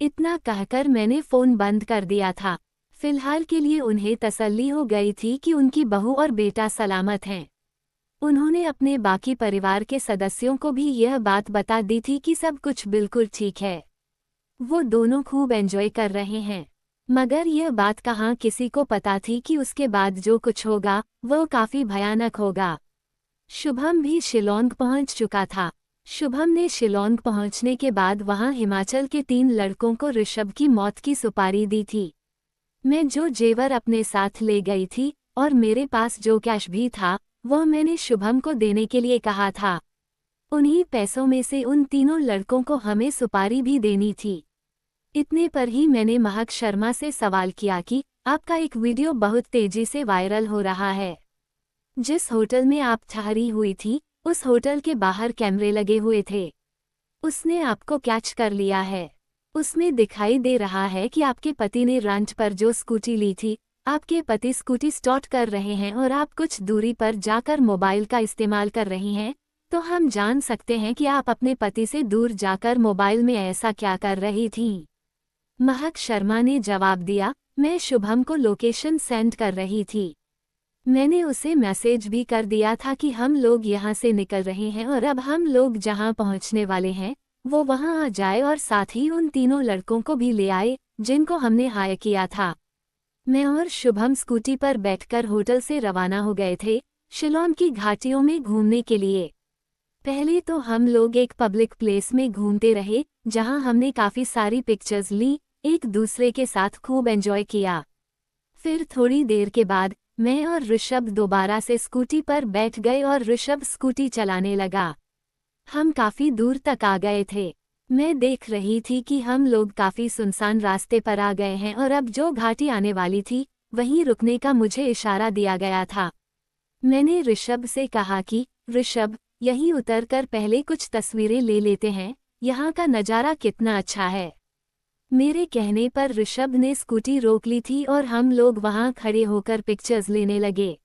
इतना कहकर मैंने फोन बंद कर दिया था। फिलहाल के लिए उन्हें तसल्ली हो गई थी कि उनकी बहू और बेटा सलामत हैं। उन्होंने अपने बाकी परिवार के सदस्यों को भी यह बात बता दी थी कि सब कुछ बिल्कुल ठीक है। वो दोनों खूब एंजॉय कर रहे हैं। मगर यह बात कहाँ किसी को पता थी कि उसके बाद जो कुछ होगा वो काफी भयानक होगा। शुभम भी शिलोंग पहुंच चुका था। शुभम ने शिलोंग पहुंचने के बाद वहां हिमाचल के 3 लड़कों को ऋषभ की मौत की सुपारी दी थी। मैं जो जेवर अपने साथ ले गई थी और मेरे पास जो कैश भी था वह मैंने शुभम को देने के लिए कहा था। उन्हीं पैसों में से उन तीनों लड़कों को हमें सुपारी भी देनी थी। इतने पर ही मैंने महक शर्मा से सवाल किया कि आपका एक वीडियो बहुत तेजी से वायरल हो रहा है। जिस होटल में आप ठहरी हुई थी उस होटल के बाहर कैमरे लगे हुए थे। उसने आपको कैच कर लिया है। उसमें दिखाई दे रहा है कि आपके पति ने रंट पर जो स्कूटी ली थी, आपके पति स्कूटी स्टार्ट कर रहे हैं और आप कुछ दूरी पर जाकर मोबाइल का इस्तेमाल कर रही हैं, तो हम जान सकते हैं कि आप अपने पति से दूर जाकर मोबाइल में ऐसा क्या कर रही थीं। महक शर्मा ने जवाब दिया, मैं शुभम को लोकेशन सेंड कर रही थी। मैंने उसे मैसेज भी कर दिया था कि हम लोग यहाँ से निकल रहे हैं और अब हम लोग जहाँ पहुँचने वाले हैं वो वहाँ आ जाए और साथ ही उन तीनों लड़कों को भी ले आए जिनको हमने हायर किया था। मैं और शुभम स्कूटी पर बैठकर होटल से रवाना हो गए थे शिलोंग की घाटियों में घूमने के लिए। पहले तो हम लोग एक पब्लिक प्लेस में घूमते रहे जहां हमने काफ़ी सारी पिक्चर्स ली, एक दूसरे के साथ खूब एंजॉय किया। फिर थोड़ी देर के बाद मैं और ऋषभ दोबारा से स्कूटी पर बैठ गए और ऋषभ स्कूटी चलाने लगा। हम काफ़ी दूर तक आ गए थे। मैं देख रही थी कि हम लोग काफ़ी सुनसान रास्ते पर आ गए हैं और अब जो घाटी आने वाली थी वहीं रुकने का मुझे इशारा दिया गया था। मैंने ऋषभ से कहा कि ऋषभ, यहीं उतरकर पहले कुछ तस्वीरें ले लेते हैं, यहाँ का नज़ारा कितना अच्छा है। मेरे कहने पर ऋषभ ने स्कूटी रोक ली थी और हम लोग वहाँ खड़े होकर पिक्चर्स लेने लगे।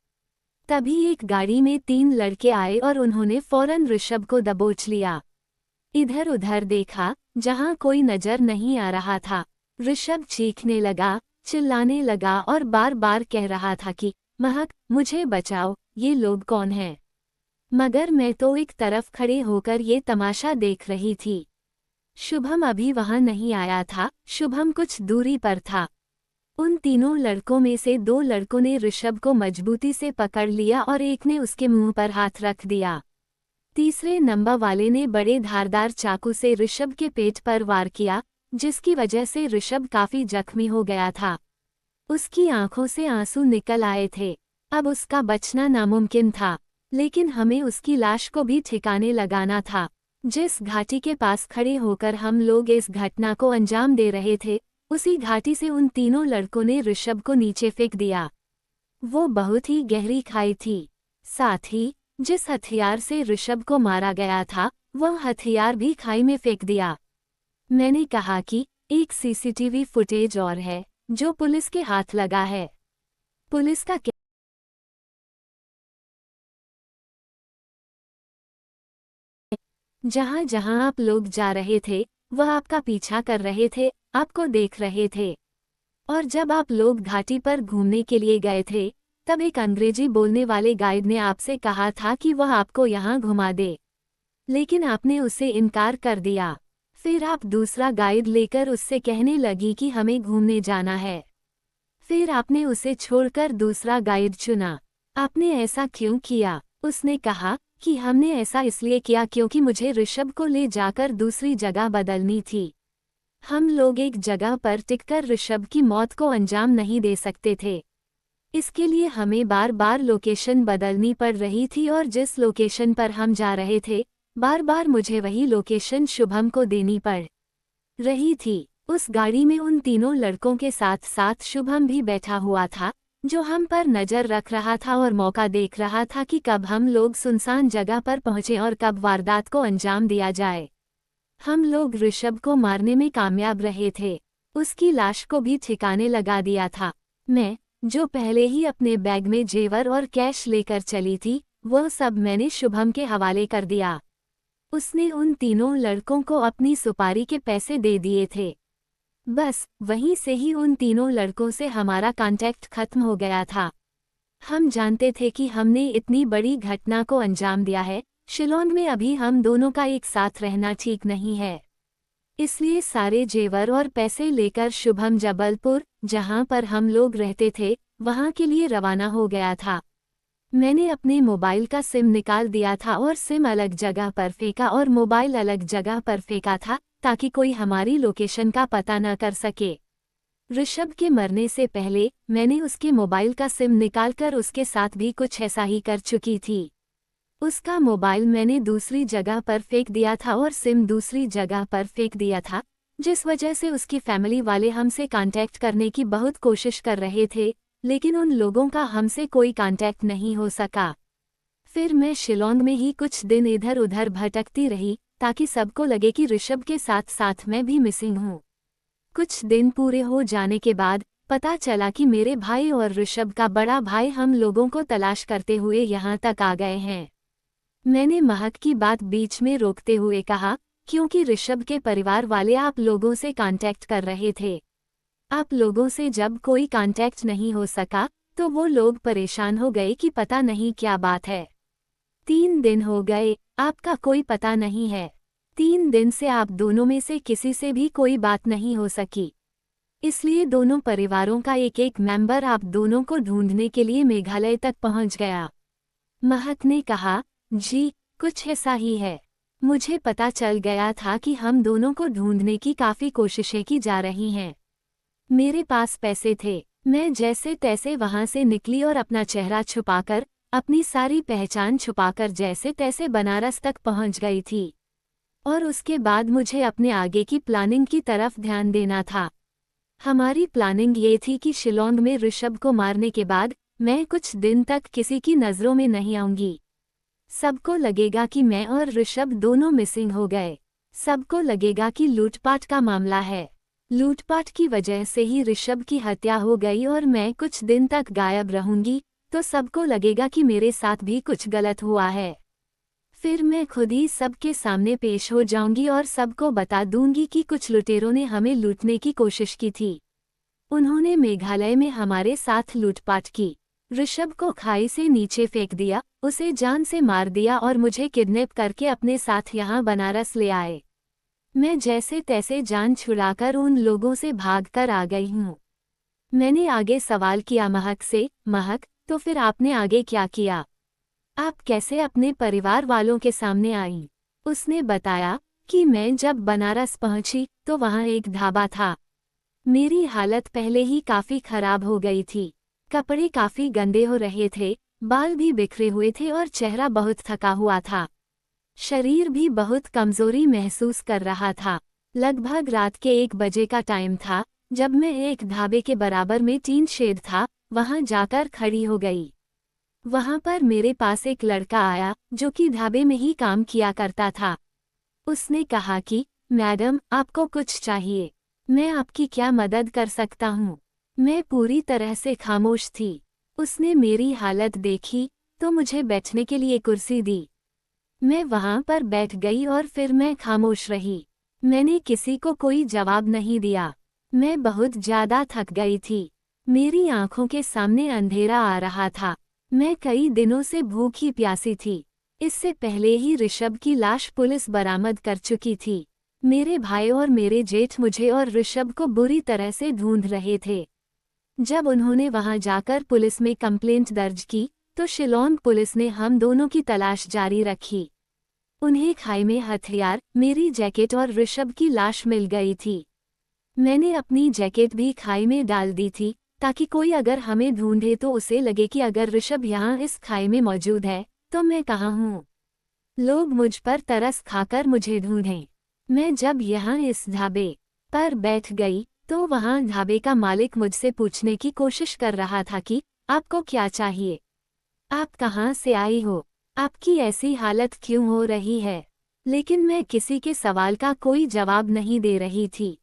तभी एक गाड़ी में 3 लड़के आए और उन्होंने फौरन ऋषभ को दबोच लिया। इधर उधर देखा, जहाँ कोई नजर नहीं आ रहा था। ऋषभ चीखने लगा, चिल्लाने लगा और बार बार कह रहा था कि महक, मुझे बचाओ, ये लोग कौन हैं। मगर मैं तो एक तरफ खड़े होकर ये तमाशा देख रही थी। शुभम अभी वहां नहीं आया था, शुभम कुछ दूरी पर था। उन तीनों लड़कों में से 2 लड़कों ने ऋषभ को मजबूती से पकड़ लिया और एक ने उसके मुंह पर हाथ रख दिया। तीसरे नंबर वाले ने बड़े धारदार चाकू से ऋषभ के पेट पर वार किया, जिसकी वजह से ऋषभ काफी जख्मी हो गया था। उसकी आंखों से आंसू निकल आए थे। अब उसका बचना नामुमकिन था, लेकिन हमें उसकी लाश को भी ठिकाने लगाना था। जिस घाटी के पास खड़े होकर हम लोग इस घटना को अंजाम दे रहे थे, उसी घाटी से उन तीनों लड़कों ने ऋषभ को नीचे फेंक दिया। वो बहुत ही गहरी खाई थी। साथ ही जिस हथियार से ऋषभ को मारा गया था, वह हथियार भी खाई में फेंक दिया। मैंने कहा कि एक सीसीटीवी फुटेज और है, जो पुलिस के हाथ लगा है। पुलिस का जहां जहां आप लोग जा रहे थे वह आपका पीछा कर रहे थे, आपको देख रहे थे। और जब आप लोग घाटी पर घूमने के लिए गए थे तब एक अंग्रेजी बोलने वाले गाइड ने आपसे कहा था कि वह आपको यहाँ घुमा दे, लेकिन आपने उसे इनकार कर दिया। फिर आप दूसरा गाइड लेकर उससे कहने लगी कि हमें घूमने जाना है। फिर आपने उसे छोड़कर दूसरा गाइड चुना। आपने ऐसा क्यों किया? उसने कहा कि हमने ऐसा इसलिए किया क्योंकि मुझे ऋषभ को ले जाकर दूसरी जगह बदलनी थी। हम लोग एक जगह पर टिककर ऋषभ की मौत को अंजाम नहीं दे सकते थे। इसके लिए हमें बार बार लोकेशन बदलनी पड़ रही थी और जिस लोकेशन पर हम जा रहे थे बार बार मुझे वही लोकेशन शुभम को देनी पड़ रही थी। उस गाड़ी में उन तीनों लड़कों के साथ साथ शुभम भी बैठा हुआ था, जो हम पर नजर रख रहा था और मौका देख रहा था कि कब हम लोग सुनसान जगह पर पहुंचे और कब वारदात को अंजाम दिया जाए। हम लोग ऋषभ को मारने में कामयाब रहे थे। उसकी लाश को भी ठिकाने लगा दिया था। मैं, जो पहले ही अपने बैग में जेवर और कैश लेकर चली थी, वह सब मैंने शुभम के हवाले कर दिया। उसने उन तीनों लड़कों को अपनी सुपारी के पैसे दे दिए थे। बस वहीं से ही उन तीनों लड़कों से हमारा कांटेक्ट खत्म हो गया था। हम जानते थे कि हमने इतनी बड़ी घटना को अंजाम दिया है। शिलोंग में अभी हम दोनों का एक साथ रहना ठीक नहीं है। इसलिए सारे जेवर और पैसे लेकर शुभम जबलपुर, जहां पर हम लोग रहते थे, वहां के लिए रवाना हो गया था। मैंने अपने मोबाइल का सिम निकाल दिया था और सिम अलग जगह पर फेंका और मोबाइल अलग जगह पर फेंका था, ताकि कोई हमारी लोकेशन का पता न कर सके। ऋषभ के मरने से पहले मैंने उसके मोबाइल का सिम निकालकर उसके साथ भी कुछ ऐसा ही कर चुकी थी। उसका मोबाइल मैंने दूसरी जगह पर फेंक दिया था और सिम दूसरी जगह पर फेंक दिया था, जिस वजह से उसकी फैमिली वाले हमसे कांटेक्ट करने की बहुत कोशिश कर रहे थे, लेकिन उन लोगों का हमसे कोई कांटेक्ट नहीं हो सका। फिर मैं शिलोंग में ही कुछ दिन इधर उधर भटकती रही, ताकि सबको लगे कि ऋषभ के साथ साथ मैं भी मिसिंग हूँ। कुछ दिन पूरे हो जाने के बाद पता चला कि मेरे भाई और ऋषभ का बड़ा भाई हम लोगों को तलाश करते हुए यहाँ तक आ गए हैं। मैंने महक की बात बीच में रोकते हुए कहा, क्योंकि ऋषभ के परिवार वाले आप लोगों से कांटेक्ट कर रहे थे। आप लोगों से जब कोई कांटेक्ट नहीं हो सका, तो वो लोग परेशान हो गए कि पता नहीं क्या बात है। 3 दिन हो गए, आपका कोई पता नहीं है। 3 दिन से आप दोनों में से किसी से भी कोई बात नहीं हो सकी। इसलिए दोनों परिवारों का एक एक मेंबर आप दोनों को ढूंढने के लिए मेघालय तक पहुंच गया। महक ने कहा, जी, कुछ ऐसा ही है। मुझे पता चल गया था कि हम दोनों को ढूंढने की काफ़ी कोशिशें की जा रही हैं। मेरे पास पैसे थे। मैं जैसे तैसे वहां से निकली और अपना चेहरा छुपाकर, अपनी सारी पहचान छुपाकर जैसे तैसे बनारस तक पहुंच गई थी। और उसके बाद मुझे अपने आगे की प्लानिंग की तरफ ध्यान देना था। हमारी प्लानिंग ये थी कि शिलोंग में ऋषभ को मारने के बाद मैं कुछ दिन तक किसी की नज़रों में नहीं आऊंगी। सबको लगेगा कि मैं और ऋषभ दोनों मिसिंग हो गए। सबको लगेगा कि लूटपाट का मामला है। लूटपाट की वजह से ही ऋषभ की हत्या हो गई और मैं कुछ दिन तक गायब रहूंगी, तो सबको लगेगा कि मेरे साथ भी कुछ गलत हुआ है। फिर मैं खुद ही सबके सामने पेश हो जाऊंगी और सबको बता दूंगी कि कुछ लुटेरों ने हमें लूटने की कोशिश की थी। उन्होंने मेघालय में हमारे साथ लूटपाट की। ऋषभ को खाई से नीचे फेंक दिया, उसे जान से मार दिया और मुझे किडनैप करके अपने साथ यहाँ बनारस ले आए। मैं जैसे तैसे जान छुड़ाकर उन लोगों से भागकर आ गई हूँ। मैंने आगे सवाल किया महक से, महक, तो फिर आपने आगे क्या किया? आप कैसे अपने परिवार वालों के सामने आई? उसने बताया कि मैं जब बनारस पहुंची तो वहां एक ढाबा था। मेरी हालत पहले ही काफ़ी खराब हो गई थी। कपड़े काफ़ी गंदे हो रहे थे, बाल भी बिखरे हुए थे और चेहरा बहुत थका हुआ था। शरीर भी बहुत कमज़ोरी महसूस कर रहा था। लगभग रात के 1 बजे का टाइम था, जब मैं एक ढाबे के बराबर में टीन शेड था, वहां जाकर खड़ी हो गई। वहां पर मेरे पास एक लड़का आया, जो कि ढाबे में ही काम किया करता था। उसने कहा कि, मैडम, आपको कुछ चाहिए? मैं आपकी क्या मदद कर सकता हूँ? मैं पूरी तरह से खामोश थी। उसने मेरी हालत देखी, तो मुझे बैठने के लिए कुर्सी दी। मैं वहां पर बैठ गई और फिर मैं खामोश रही। मैंने किसी को कोई जवाब नहीं दिया। मैं बहुत ज़्यादा थक गई थी। मेरी आंखों के सामने अंधेरा आ रहा था। मैं कई दिनों से भूखी प्यासी थी। इससे पहले ही ऋषभ की लाश पुलिस बरामद कर चुकी थी। मेरे भाई और मेरे जेठ मुझे और ऋषभ को बुरी तरह से ढूंढ रहे थे। जब उन्होंने वहां जाकर पुलिस में कंप्लेंट दर्ज की, तो शिलोंग पुलिस ने हम दोनों की तलाश जारी रखी। उन्हें खाई में हथियार, मेरी जैकेट और ऋषभ की लाश मिल गई थी। मैंने अपनी जैकेट भी खाई में डाल दी थी, ताकि कोई अगर हमें ढूंढे तो उसे लगे कि अगर ऋषभ यहाँ इस खाई में मौजूद है तो मैं कहाँ हूँ। लोग मुझ पर तरस खाकर मुझे ढूंढें। मैं जब यहाँ इस ढाबे पर बैठ गई तो वहाँ ढाबे का मालिक मुझसे पूछने की कोशिश कर रहा था कि आपको क्या चाहिए, आप कहाँ से आई हो, आपकी ऐसी हालत क्यों हो रही है। लेकिन मैं किसी के सवाल का कोई जवाब नहीं दे रही थी।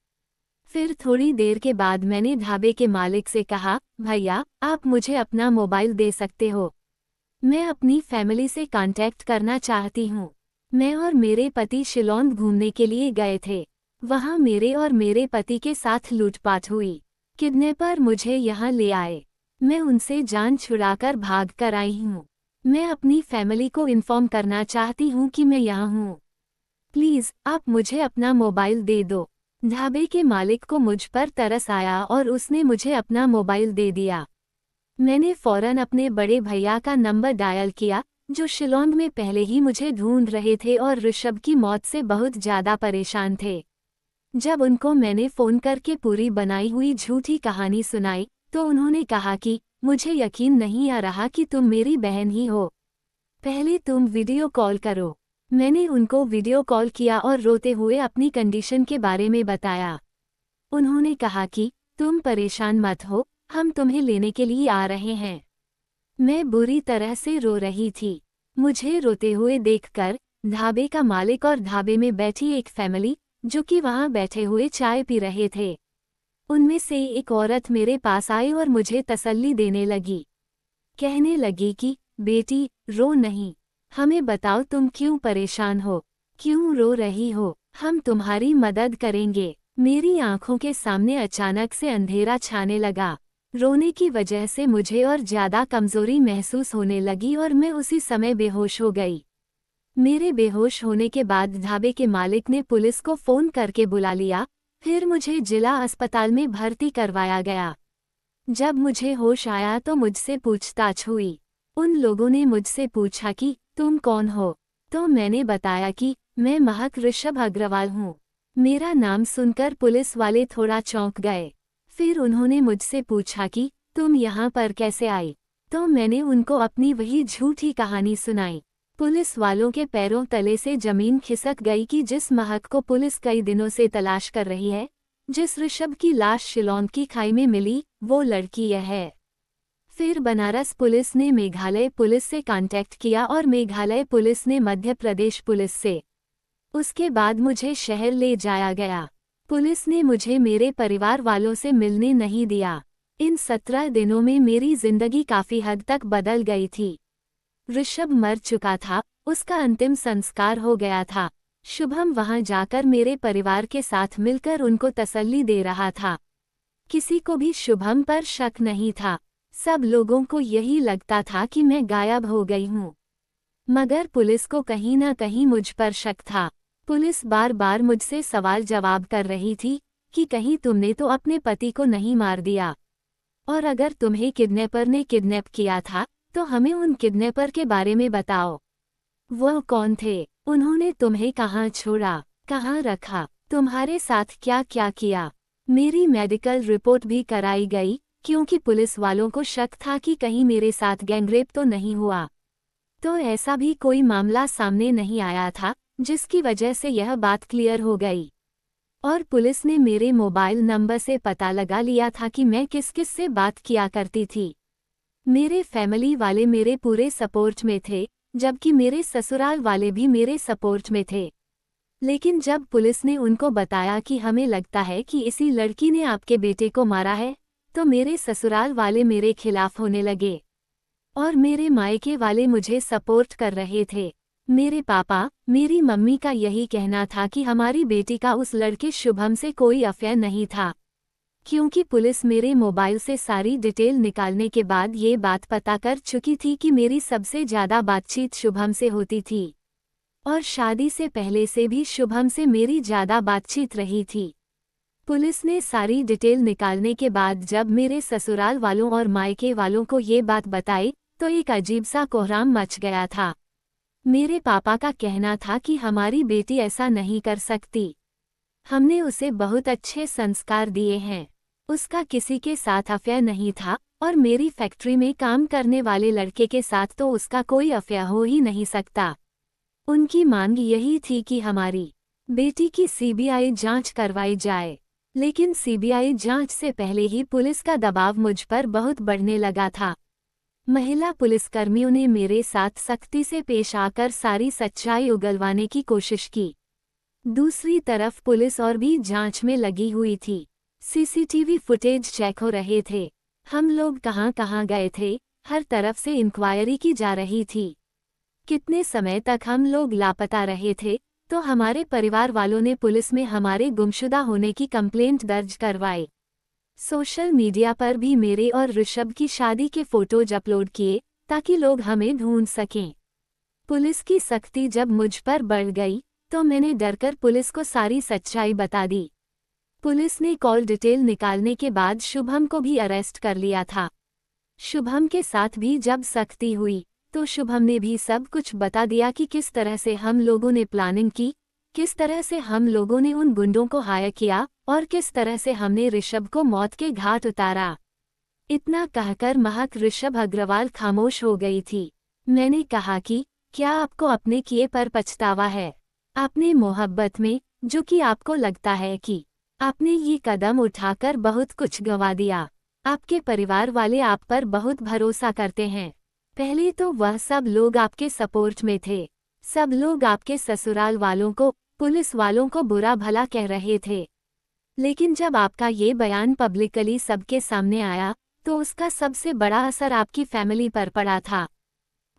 फिर थोड़ी देर के बाद मैंने ढाबे के मालिक से कहा, भैया आप मुझे अपना मोबाइल दे सकते हो, मैं अपनी फैमिली से कांटेक्ट करना चाहती हूँ। मैं और मेरे पति शिलोंग घूमने के लिए गए थे। वहाँ मेरे और मेरे पति के साथ लूटपाट हुई। किडनैपर मुझे यहाँ ले आए। मैं उनसे जान छुड़ाकर भाग कर आई हूँ। मैं अपनी फैमिली को इन्फॉर्म करना चाहती हूँ कि मैं यहाँ हूँ। प्लीज़ आप मुझे अपना मोबाइल दे दो। ढाबे के मालिक को मुझ पर तरस आया और उसने मुझे अपना मोबाइल दे दिया। मैंने फौरन अपने बड़े भैया का नंबर डायल किया, जो शिलोंग में पहले ही मुझे ढूंढ रहे थे और ऋषभ की मौत से बहुत ज़्यादा परेशान थे। जब उनको मैंने फ़ोन करके पूरी बनाई हुई झूठी कहानी सुनाई तो उन्होंने कहा कि मुझे यकीन नहीं आ रहा कि तुम मेरी बहन ही हो, पहले तुम वीडियो कॉल करो। मैंने उनको वीडियो कॉल किया और रोते हुए अपनी कंडीशन के बारे में बताया। उन्होंने कहा कि तुम परेशान मत हो, हम तुम्हें लेने के लिए आ रहे हैं। मैं बुरी तरह से रो रही थी। मुझे रोते हुए देखकर ढाबे का मालिक और ढाबे में बैठी एक फैमिली जो कि वहां बैठे हुए चाय पी रहे थे, उनमें से एक औरत मेरे पास आई और मुझे तसल्ली देने लगी। कहने लगी कि बेटी रो नहीं, हमें बताओ तुम क्यों परेशान हो, क्यों रो रही हो, हम तुम्हारी मदद करेंगे। मेरी आंखों के सामने अचानक से अंधेरा छाने लगा। रोने की वजह से मुझे और ज़्यादा कमज़ोरी महसूस होने लगी और मैं उसी समय बेहोश हो गई। मेरे बेहोश होने के बाद ढाबे के मालिक ने पुलिस को फ़ोन करके बुला लिया। फिर मुझे जिला अस्पताल में भर्ती करवाया गया। जब मुझे होश आया तो मुझसे पूछताछ हुई। उन लोगों ने मुझसे पूछा कि तुम कौन हो, तो मैंने बताया कि मैं महक ऋषभ अग्रवाल हूँ। मेरा नाम सुनकर पुलिस वाले थोड़ा चौंक गए। फिर उन्होंने मुझसे पूछा कि तुम यहाँ पर कैसे आई, तो मैंने उनको अपनी वही झूठी कहानी सुनाई। पुलिस वालों के पैरों तले से जमीन खिसक गई कि जिस महक को पुलिस कई दिनों से तलाश कर रही है, जिस ऋषभ की लाश शिलोंग की खाई में मिली, वो लड़की यह है। फिर बनारस पुलिस ने मेघालय पुलिस से कांटेक्ट किया और मेघालय पुलिस ने मध्य प्रदेश पुलिस से। उसके बाद मुझे शहर ले जाया गया। पुलिस ने मुझे मेरे परिवार वालों से मिलने नहीं दिया। इन 17 दिनों में मेरी जिंदगी काफ़ी हद तक बदल गई थी। ऋषभ मर चुका था, उसका अंतिम संस्कार हो गया था। शुभम वहां जाकर मेरे परिवार के साथ मिलकर उनको तसल्ली दे रहा था। किसी को भी शुभम पर शक नहीं था। सब लोगों को यही लगता था कि मैं गायब हो गई हूँ। मगर पुलिस को कहीं ना कहीं मुझ पर शक था। पुलिस बार बार मुझसे सवाल जवाब कर रही थी कि कहीं तुमने तो अपने पति को नहीं मार दिया, और अगर तुम्हें किडनैपर ने किडनैप किया था तो हमें उन किडनैपर के बारे में बताओ। वह कौन थे, उन्होंने तुम्हें कहाँ छोड़ा, कहाँ रखा, तुम्हारे साथ क्या क्या किया। मेरी मेडिकल रिपोर्ट भी कराई गई क्योंकि पुलिस वालों को शक था कि कहीं मेरे साथ गैंगरेप तो नहीं हुआ। तो ऐसा भी कोई मामला सामने नहीं आया था जिसकी वजह से यह बात क्लियर हो गई। और पुलिस ने मेरे मोबाइल नंबर से पता लगा लिया था कि मैं किस किस से बात किया करती थी। मेरे फैमिली वाले मेरे पूरे सपोर्ट में थे, जबकि मेरे ससुराल वाले भी मेरे सपोर्ट में थे। लेकिन जब पुलिस ने उनको बताया कि हमें लगता है कि इसी लड़की ने आपके बेटे को मारा है, तो मेरे ससुराल वाले मेरे खिलाफ होने लगे और मेरे मायके वाले मुझे सपोर्ट कर रहे थे। मेरे पापा, मेरी मम्मी का यही कहना था कि हमारी बेटी का उस लड़के शुभम से कोई अफेयर नहीं था, क्योंकि पुलिस मेरे मोबाइल से सारी डिटेल निकालने के बाद ये बात पता कर चुकी थी कि मेरी सबसे ज़्यादा बातचीत शुभम से होती थी और शादी से पहले से भी शुभम से मेरी ज़्यादा बातचीत रही थी। पुलिस ने सारी डिटेल निकालने के बाद जब मेरे ससुराल वालों और मायके वालों को ये बात बताई तो एक अजीब सा कोहराम मच गया था। मेरे पापा का कहना था कि हमारी बेटी ऐसा नहीं कर सकती, हमने उसे बहुत अच्छे संस्कार दिए हैं, उसका किसी के साथ अफेयर नहीं था और मेरी फैक्ट्री में काम करने वाले लड़के के साथ तो उसका कोई अफेयर हो ही नहीं सकता। उनकी मांग यही थी कि हमारी बेटी की सीबीआई जांच करवाई जाए, लेकिन सीबीआई जांच से पहले ही पुलिस का दबाव मुझ पर बहुत बढ़ने लगा था। महिला पुलिसकर्मियों ने मेरे साथ सख्ती से पेश आकर सारी सच्चाई उगलवाने की कोशिश की। दूसरी तरफ पुलिस और भी जांच में लगी हुई थी। सीसीटीवी फुटेज चेक हो रहे थे। हम लोग कहां कहां गए थे, हर तरफ से इंक्वायरी की जा रही थी। कितने समय तक हम लोग लापता रहे थे, तो हमारे परिवार वालों ने पुलिस में हमारे गुमशुदा होने की कंप्लेंट दर्ज करवाई। सोशल मीडिया पर भी मेरे और ऋषभ की शादी के फोटोज अपलोड किए ताकि लोग हमें ढूंढ सकें। पुलिस की सख्ती जब मुझ पर बढ़ गई तो मैंने डरकर पुलिस को सारी सच्चाई बता दी। पुलिस ने कॉल डिटेल निकालने के बाद शुभम को भी अरेस्ट कर लिया था। शुभम के साथ भी जब सख्ती हुई तो शुभम ने भी सब कुछ बता दिया कि किस तरह से हम लोगों ने प्लानिंग की, किस तरह से हम लोगों ने उन गुंडों को हायर किया और किस तरह से हमने ऋषभ को मौत के घाट उतारा। इतना कहकर महक ऋषभ अग्रवाल खामोश हो गई थी। मैंने कहा कि क्या आपको अपने किए पर पछतावा है? आपने मोहब्बत में, जो कि आपको लगता है कि आपने ये कदम उठाकर बहुत कुछ गंवा दिया। आपके परिवार वाले आप पर बहुत भरोसा करते हैं। पहले तो वह सब लोग आपके सपोर्ट में थे। सब लोग आपके ससुराल वालों को, पुलिस वालों को बुरा भला कह रहे थे। लेकिन जब आपका ये बयान पब्लिकली सबके सामने आया तो उसका सबसे बड़ा असर आपकी फैमिली पर पड़ा था।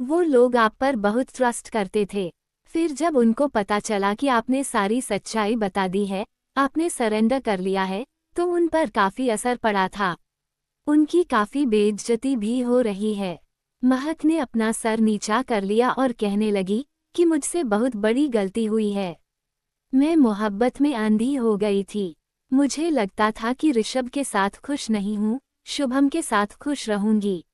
वो लोग आप पर बहुत ट्रस्ट करते थे। फिर जब उनको पता चला कि आपने सारी सच्चाई बता दी है, आपने सरेंडर कर लिया है, तो उन पर काफ़ी असर पड़ा था। उनकी काफ़ी बेइज्जती भी हो रही है। महक ने अपना सर नीचा कर लिया और कहने लगी कि मुझसे बहुत बड़ी गलती हुई है। मैं मोहब्बत में अंधी हो गई थी। मुझे लगता था कि ऋषभ के साथ खुश नहीं हूँ, शुभम के साथ खुश रहूंगी।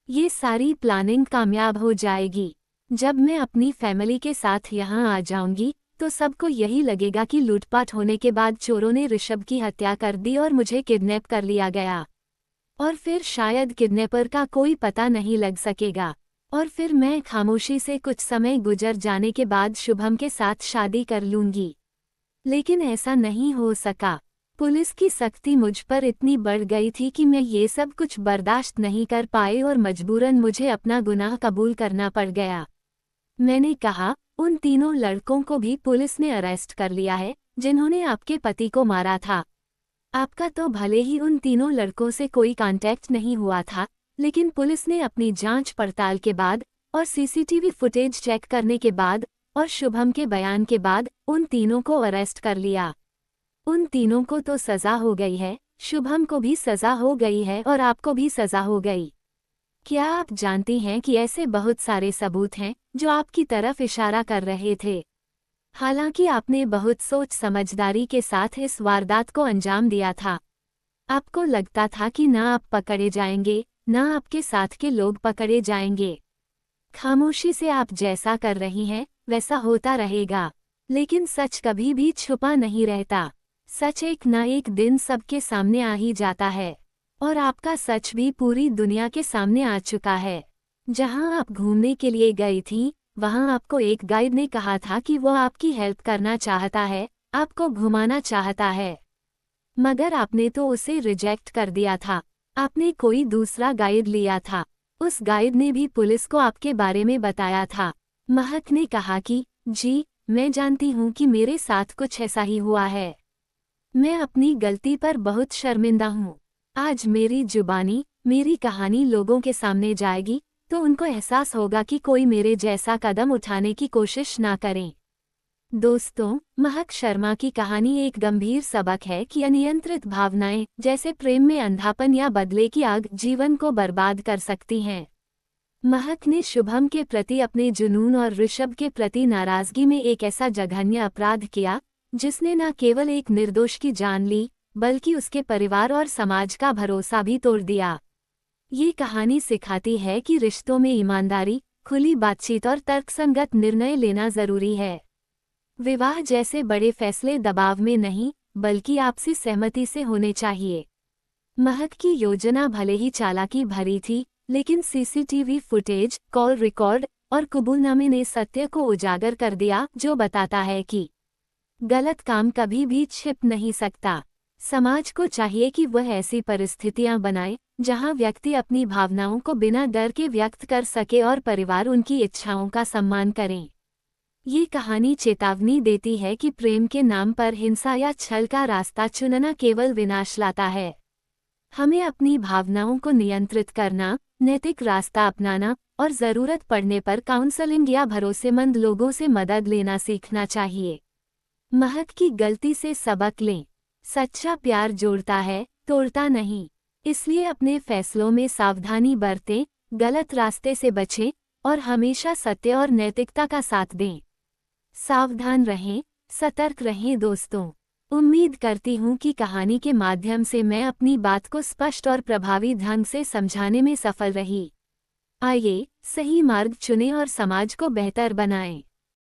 ये सारी प्लानिंग कामयाब हो जाएगी। जब मैं अपनी फैमिली के साथ यहाँ आ जाऊंगी तो सबको यही लगेगा कि लूटपाट होने के बाद चोरों ने ऋषभ की हत्या कर दी और मुझे किडनैप कर लिया गया। और फिर शायद किडनैपर का कोई पता नहीं लग सकेगा। और फिर मैं खामोशी से कुछ समय गुजर जाने के बाद शुभम के साथ शादी कर लूंगी। लेकिन ऐसा नहीं हो सका। पुलिस की सख्ती मुझ पर इतनी बढ़ गई थी कि मैं ये सब कुछ बर्दाश्त नहीं कर पाई और मजबूरन मुझे अपना गुनाह कबूल करना पड़ गया। मैंने कहा, उन तीनों लड़कों को भी पुलिस ने अरेस्ट कर लिया है जिन्होंने आपके पति को मारा था। आपका तो भले ही उन तीनों लड़कों से कोई कांटेक्ट नहीं हुआ था, लेकिन पुलिस ने अपनी जांच पड़ताल के बाद और सीसीटीवी फुटेज चेक करने के बाद और शुभम के बयान के बाद उन तीनों को अरेस्ट कर लिया। उन तीनों को तो सजा हो गई है, शुभम को भी सजा हो गई है और आपको भी सजा हो गई। क्या आप जानती हैं कि ऐसे बहुत सारे सबूत हैं जो आपकी तरफ इशारा कर रहे थे? हालांकि आपने बहुत सोच समझदारी के साथ इस वारदात को अंजाम दिया था। आपको लगता था कि ना आप पकड़े जाएंगे, ना आपके साथ के लोग पकड़े जाएंगे। खामोशी से आप जैसा कर रही हैं वैसा होता रहेगा। लेकिन सच कभी भी छुपा नहीं रहता। सच एक ना एक दिन सबके सामने आ ही जाता है। और आपका सच भी पूरी दुनिया के सामने आ चुका है। जहां आप घूमने के लिए गई थीं, वहां आपको एक गाइड ने कहा था कि वो आपकी हेल्प करना चाहता है, आपको घुमाना चाहता है। मगर आपने तो उसे रिजेक्ट कर दिया था। आपने कोई दूसरा गाइड लिया था। उस गाइड ने भी पुलिस को आपके बारे में बताया था। महक ने कहा कि जी, मैं जानती हूँ कि मेरे साथ कुछ ऐसा ही हुआ है। मैं अपनी गलती पर बहुत शर्मिंदा हूँ। आज मेरी जुबानी, मेरी कहानी लोगों के सामने जाएगी तो उनको एहसास होगा कि कोई मेरे जैसा कदम उठाने की कोशिश ना करें। दोस्तों, महक शर्मा की कहानी एक गंभीर सबक है कि अनियंत्रित भावनाएं जैसे प्रेम में अंधापन या बदले की आग जीवन को बर्बाद कर सकती हैं। महक ने शुभम के प्रति अपने जुनून और ऋषभ के प्रति नाराजगी में एक ऐसा जघन्य अपराध किया जिसने न केवल एक निर्दोष की जान ली बल्कि उसके परिवार और समाज का भरोसा भी तोड़ दिया। ये कहानी सिखाती है कि रिश्तों में ईमानदारी, खुली बातचीत और तर्कसंगत निर्णय लेना जरूरी है। विवाह जैसे बड़े फैसले दबाव में नहीं, बल्कि आपसी सहमति से होने चाहिए। महक की योजना भले ही चालाकी भरी थी, लेकिन सीसीटीवी फुटेज, कॉल रिकॉर्ड और कबूलनामे ने सत्य को उजागर कर दिया, जो बताता है कि गलत काम कभी भी छिप नहीं सकता। समाज को चाहिए कि वह ऐसी परिस्थितियां बनाए जहां व्यक्ति अपनी भावनाओं को बिना डर के व्यक्त कर सके और परिवार उनकी इच्छाओं का सम्मान करें। ये कहानी चेतावनी देती है कि प्रेम के नाम पर हिंसा या छल का रास्ता चुनना केवल विनाश लाता है। हमें अपनी भावनाओं को नियंत्रित करना, नैतिक रास्ता अपनाना और ज़रूरत पड़ने पर काउंसलिंग या भरोसेमंद लोगों से मदद लेना सीखना चाहिए। महक की गलती से सबक लें। सच्चा प्यार जोड़ता है, तोड़ता नहीं। इसलिए अपने फैसलों में सावधानी बरतें, गलत रास्ते से बचें और हमेशा सत्य और नैतिकता का साथ दें। सावधान रहें, सतर्क रहें दोस्तों। उम्मीद करती हूँ कि कहानी के माध्यम से मैं अपनी बात को स्पष्ट और प्रभावी ढंग से समझाने में सफल रही। आइए, सही मार्ग चुनें और समाज को बेहतर बनाएं।